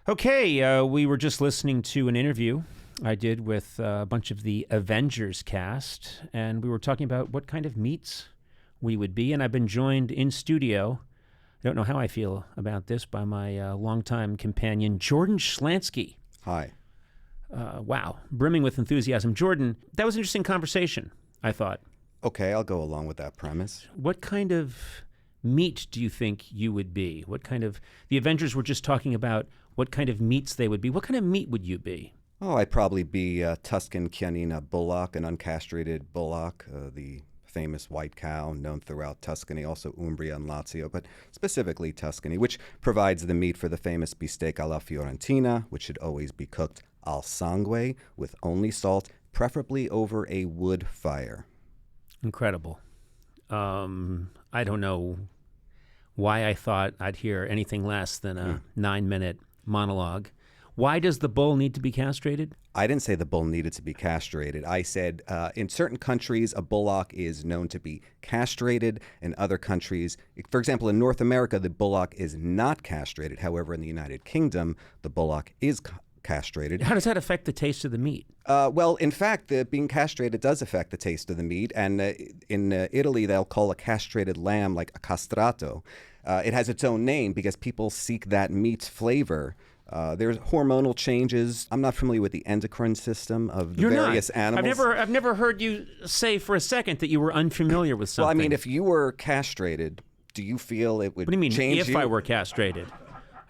Okay, we were just listening to an interview I did with a bunch of the Avengers cast, and we were talking about what kind of meats we would be, and I've been joined in studio, I don't know how I feel about this, by my longtime companion, Jordan Schlansky. Hi. Wow, brimming with enthusiasm. Jordan, that was an interesting conversation, I thought. Okay, I'll go along with that premise. What kind of meat do you think you would be? What kind of... The Avengers were just talking about what kind of meats they would be. What kind of meat would you be? Oh, I'd probably be Tuscan Chianina bullock, an uncastrated bullock, the famous white cow known throughout Tuscany, also Umbria and Lazio, but specifically Tuscany, which provides the meat for the famous beefsteak alla Fiorentina, which should always be cooked al sangue with only salt, preferably over a wood fire. Incredible. I don't know why I thought I'd hear anything less than a 9-minute monologue. Why does the bull need to be castrated? I didn't say the bull needed to be castrated. I said in certain countries, a bullock is known to be castrated. In other countries, for example, in North America, the bullock is not castrated. However, in the United Kingdom, the bullock is castrated. How does that affect the taste of the meat? Well, in fact, being castrated does affect the taste of the meat. And in Italy, they'll call a castrated lamb like a castrato. It has its own name because people seek that meat's flavor. There's hormonal changes. I'm not familiar with the endocrine system of the various animals. I've never heard you say for a second that you were unfamiliar with something. Well, I mean, if you were castrated, do you feel it would change you? What do you mean, if I were castrated?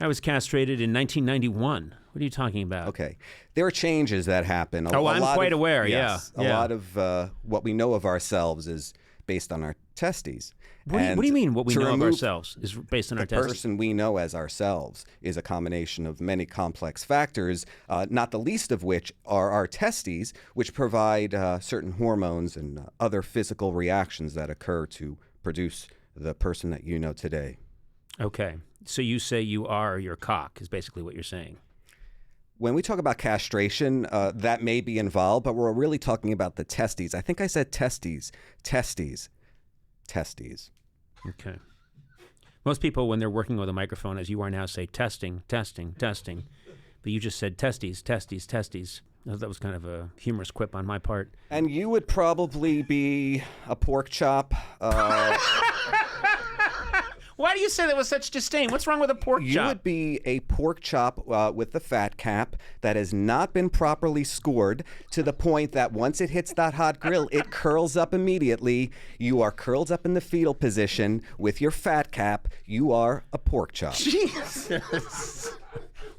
I was castrated in 1991. What are you talking about? Okay. There are changes that happen. I'm quite aware, yes, yeah. A lot of what we know of ourselves is based on our testes. What do you mean what we know of ourselves is based on our testes? The person we know as ourselves is a combination of many complex factors, not the least of which are our testes, which provide certain hormones and other physical reactions that occur to produce the person that you know today. Okay. So you say you are your cock is basically what you're saying. When we talk about castration, that may be involved, but we're really talking about the testes. I think I said testes. Testes. Testes. Okay. Most people, when they're working with a microphone, as you are now, say testing, testing, testing. But you just said testes, testes, testes. That was kind of a humorous quip on my part. And you would probably be a pork chop. Why do you say that with such disdain? What's wrong with a pork chop? You would be a pork chop with the fat cap that has not been properly scored to the point that once it hits that hot grill, it curls up immediately. You are curled up in the fetal position with your fat cap. You are a pork chop. Jesus.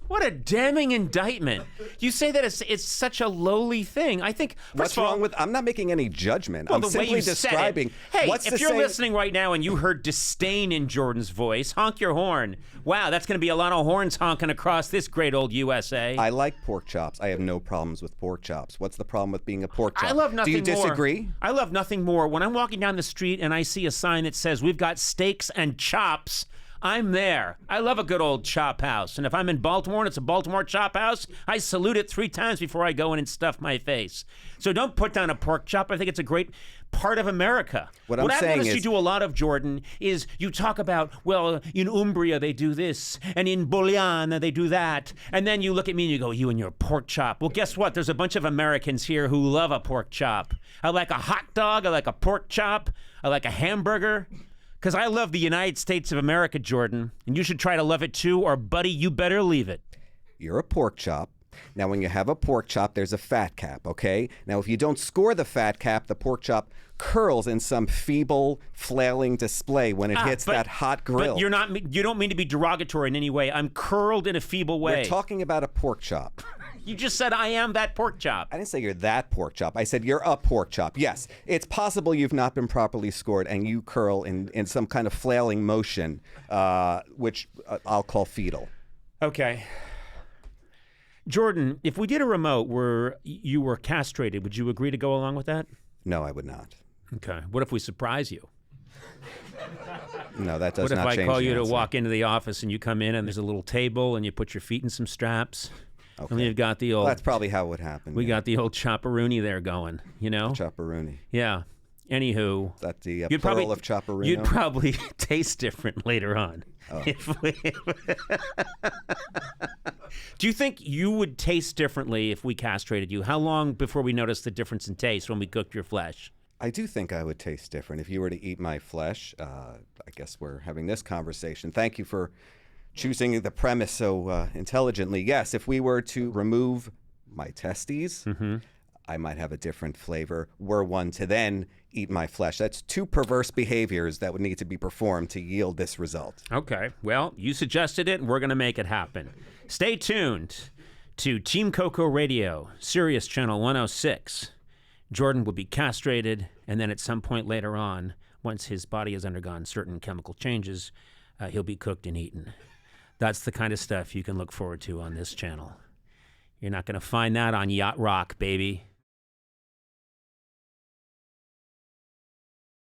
What a damning indictment. You say that it's such a lowly thing. I think... What's wrong with... I'm not making any judgment. Well, I'm simply describing... Hey, if you're listening right now and you heard disdain in Jordan's voice, honk your horn. Wow, that's going to be a lot of horns honking across this great old USA. I like pork chops. I have no problems with pork chops. What's the problem with being a pork chop? I love nothing more. Do you disagree? I love nothing more. When I'm walking down the street and I see a sign that says, we've got steaks and chops... I'm there. I love a good old chop house. And if I'm in Baltimore and it's a Baltimore chop house, I salute it 3 times before I go in and stuff my face. So don't put down a pork chop. I think it's a great part of America. What I'm saying noticed is... you do a lot of, Jordan, is you talk about, well, in Umbria they do this, and in Boliana they do that. And then you look at me and you go, you and your pork chop. Well, guess what? There's a bunch of Americans here who love a pork chop. I like a hot dog. I like a pork chop. I like a hamburger. Because I love the United States of America, Jordan, and you should try to love it too, or buddy, you better leave it. You're a pork chop. Now, when you have a pork chop, there's a fat cap, okay? Now, if you don't score the fat cap, the pork chop curls in some feeble, flailing display when it hits that hot grill. But you don't mean to be derogatory in any way. I'm curled in a feeble way. We're talking about a pork chop. You just said I am that pork chop. I didn't say you're that pork chop. I said you're a pork chop. Yes, it's possible you've not been properly scored and you curl in some kind of flailing motion, which I'll call fetal. Okay. Jordan, if we did a remote where you were castrated, would you agree to go along with that? No, I would not. Okay. What if we surprise you? No, that does not change. What if I call you to answer. walk into the office and you come in and there's a little table and you put your feet in some straps? Okay. And you've got the old... Well, that's probably how it would happen. We got the old chopperoonie there going, you know? Chopperoonie. Yeah. Anywho... Is that the plural of chopperino? You'd probably taste different later on. Oh. Do you think you would taste differently if we castrated you? How long before we notice the difference in taste when we cooked your flesh? I do think I would taste different if you were to eat my flesh. I guess we're having this conversation. Thank you for choosing the premise so intelligently. Yes, if we were to remove my testes, I might have a different flavor. Were one to then eat my flesh. That's two perverse behaviors that would need to be performed to yield this result. Okay. Well, you suggested it, and we're going to make it happen. Stay tuned to Team Coco Radio, Sirius Channel 106. Jordan will be castrated, and then at some point later on, once his body has undergone certain chemical changes, he'll be cooked and eaten. That's the kind of stuff you can look forward to on this channel. You're not going to find that on Yacht Rock, baby.